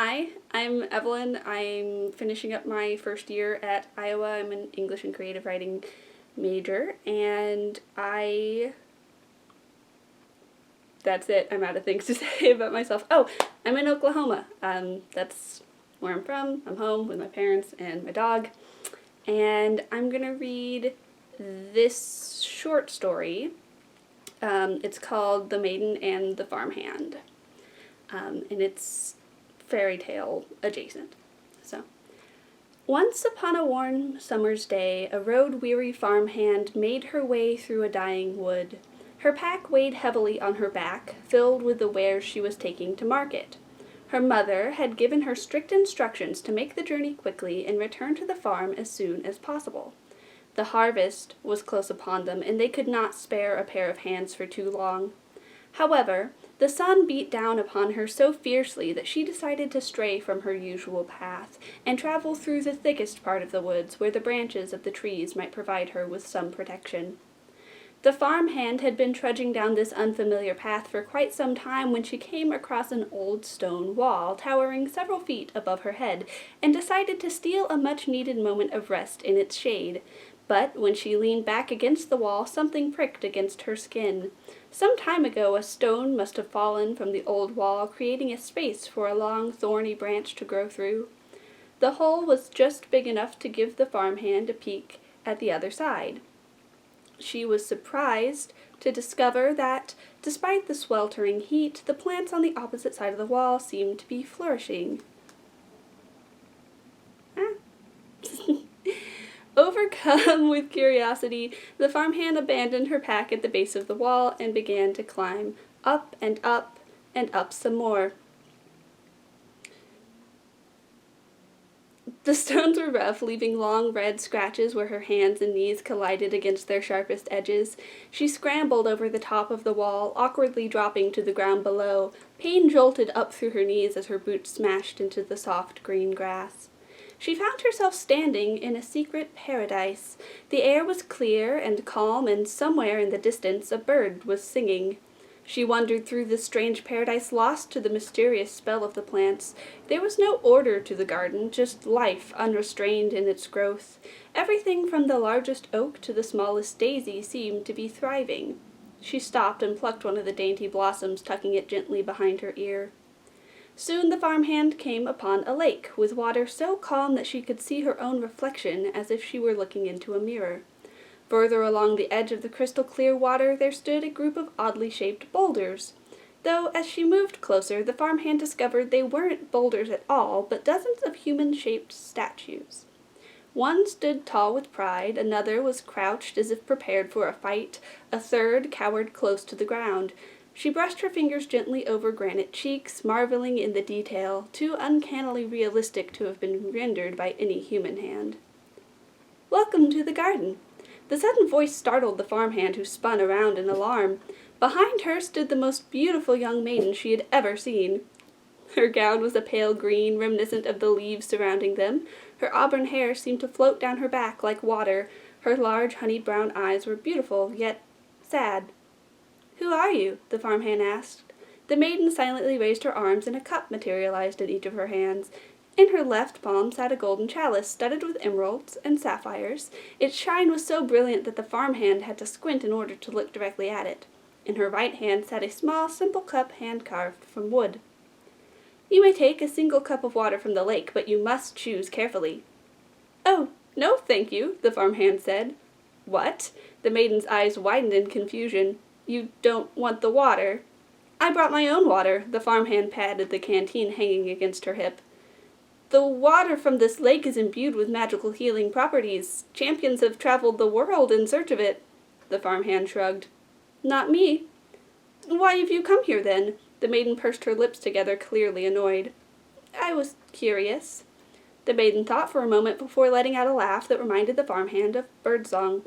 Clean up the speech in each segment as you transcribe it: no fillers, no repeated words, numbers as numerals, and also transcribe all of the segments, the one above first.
Hi, I'm Evelyn. I'm finishing up my first year at Iowa. I'm an English and creative writing major, and that's it. I'm out of things to say about myself. Oh, I'm in Oklahoma. That's where I'm from. I'm home with my parents and my dog, and I'm gonna read this short story. It's called The Maiden and the Farmhand, and it's fairy tale adjacent. So, once upon a warm summer's day, a road-weary farmhand made her way through a dying wood. Her pack weighed heavily on her back, filled with the wares she was taking to market. Her mother had given her strict instructions to make the journey quickly and return to the farm as soon as possible. The harvest was close upon them, and they could not spare a pair of hands for too long. However, the sun beat down upon her so fiercely that she decided to stray from her usual path and travel through the thickest part of the woods where the branches of the trees might provide her with some protection. The farmhand had been trudging down this unfamiliar path for quite some time when she came across an old stone wall towering several feet above her head and decided to steal a much-needed moment of rest in its shade. But when she leaned back against the wall, something pricked against her skin. Some time ago, a stone must have fallen from the old wall, creating a space for a long, thorny branch to grow through. The hole was just big enough to give the farmhand a peek at the other side. She was surprised to discover that, despite the sweltering heat, the plants on the opposite side of the wall seemed to be flourishing. Overcome with curiosity, the farmhand abandoned her pack at the base of the wall and began to climb up and up and up some more. The stones were rough, leaving long red scratches where her hands and knees collided against their sharpest edges. She scrambled over the top of the wall, awkwardly dropping to the ground below. Pain jolted up through her knees as her boots smashed into the soft green grass. She found herself standing in a secret paradise. The air was clear and calm, and somewhere in the distance a bird was singing. She wandered through this strange paradise, lost to the mysterious spell of the plants. There was no order to the garden, just life unrestrained in its growth. Everything from the largest oak to the smallest daisy seemed to be thriving. She stopped and plucked one of the dainty blossoms, tucking it gently behind her ear. Soon the farmhand came upon a lake, with water so calm that she could see her own reflection as if she were looking into a mirror. Further along the edge of the crystal-clear water there stood a group of oddly shaped boulders. Though, as she moved closer, the farmhand discovered they weren't boulders at all, but dozens of human-shaped statues. One stood tall with pride, another was crouched as if prepared for a fight, a third cowered close to the ground. She brushed her fingers gently over granite cheeks, marveling in the detail, too uncannily realistic to have been rendered by any human hand. "Welcome to the garden." The sudden voice startled the farmhand, who spun around in alarm. Behind her stood the most beautiful young maiden she had ever seen. Her gown was a pale green, reminiscent of the leaves surrounding them. Her auburn hair seemed to float down her back like water. Her large honey-brown eyes were beautiful, yet sad. "Who are you?" the farmhand asked. The maiden silently raised her arms, and a cup materialized in each of her hands. In her left palm sat a golden chalice, studded with emeralds and sapphires. Its shine was so brilliant that the farmhand had to squint in order to look directly at it. In her right hand sat a small, simple cup hand-carved from wood. "You may take a single cup of water from the lake, but you must choose carefully." "Oh, no, thank you," the farmhand said. "What?" The maiden's eyes widened in confusion. "You don't want the water?" "I brought my own water." The farmhand patted the canteen hanging against her hip. "The water from this lake is imbued with magical healing properties. Champions have traveled the world in search of it." The farmhand shrugged. "Not me." "Why have you come here, then?" The maiden pursed her lips together, clearly annoyed. "I was curious." The maiden thought for a moment before letting out a laugh that reminded the farmhand of birdsong.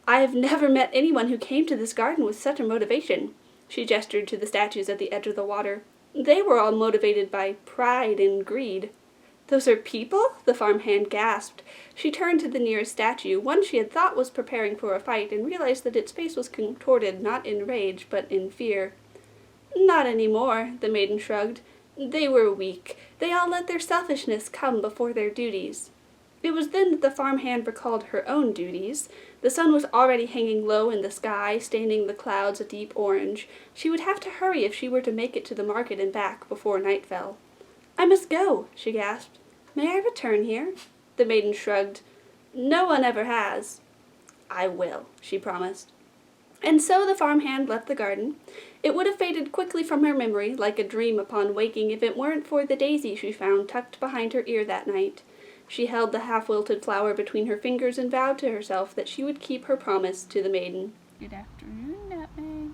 "I have never met anyone who came to this garden with such a motivation." She gestured to the statues at the edge of the water. "They were all motivated by pride and greed." "Those are people?" the farmhand gasped. She turned to the nearest statue, one she had thought was preparing for a fight, and realized that its face was contorted not in rage, but in fear. "Not any more," the maiden shrugged. They were weak. They all let their selfishness come before their duties. It was then that the farmhand recalled her own duties. The sun was already hanging low in the sky, staining the clouds a deep orange. She would have to hurry if she were to make it to the market and back before night fell. "I must go," she gasped. "May I return here?" The maiden shrugged. "No one ever has." "I will," she promised. And so the farmhand left the garden. It would have faded quickly from her memory, like a dream upon waking, if it weren't for the daisy she found tucked behind her ear that night. She held the half-wilted flower between her fingers and vowed to herself that she would keep her promise to the maiden. Good afternoon, Nutmeg.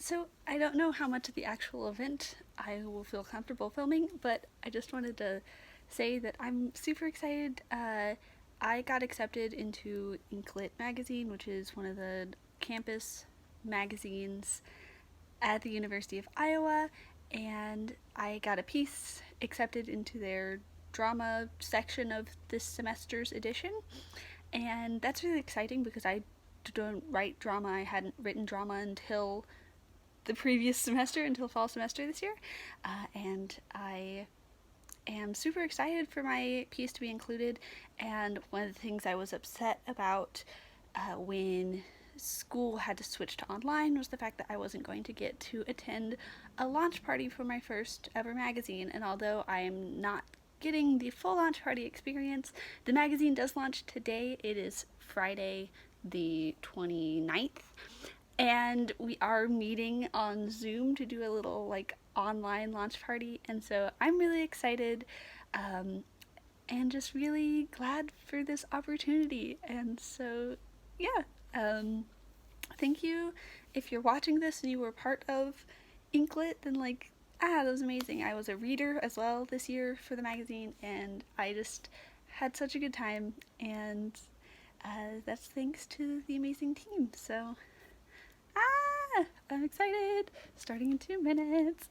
So, I don't know how much of the actual event I will feel comfortable filming, but I just wanted to say that I'm super excited. I got accepted into Inklit magazine, which is one of the campus magazines at the University of Iowa, and I got a piece accepted into their drama section of this semester's edition, and that's really exciting because I don't write drama. I hadn't written drama until the previous semester, until fall semester this year, and I am super excited for my piece to be included. And one of the things I was upset about when school had to switch to online was the fact that I wasn't going to get to attend a launch party for my first ever magazine. And although I am not getting the full launch party experience, the magazine does launch today. It is Friday the 29th, and we are meeting on Zoom to do a little like online launch party, and so I'm really excited, and just really glad for this opportunity. And so yeah, thank you. If you're watching this and you were part of Inklit, then like, that was amazing. I was a reader as well this year for the magazine, and I just had such a good time, and that's thanks to the amazing team. So I'm excited. Starting in 2 minutes.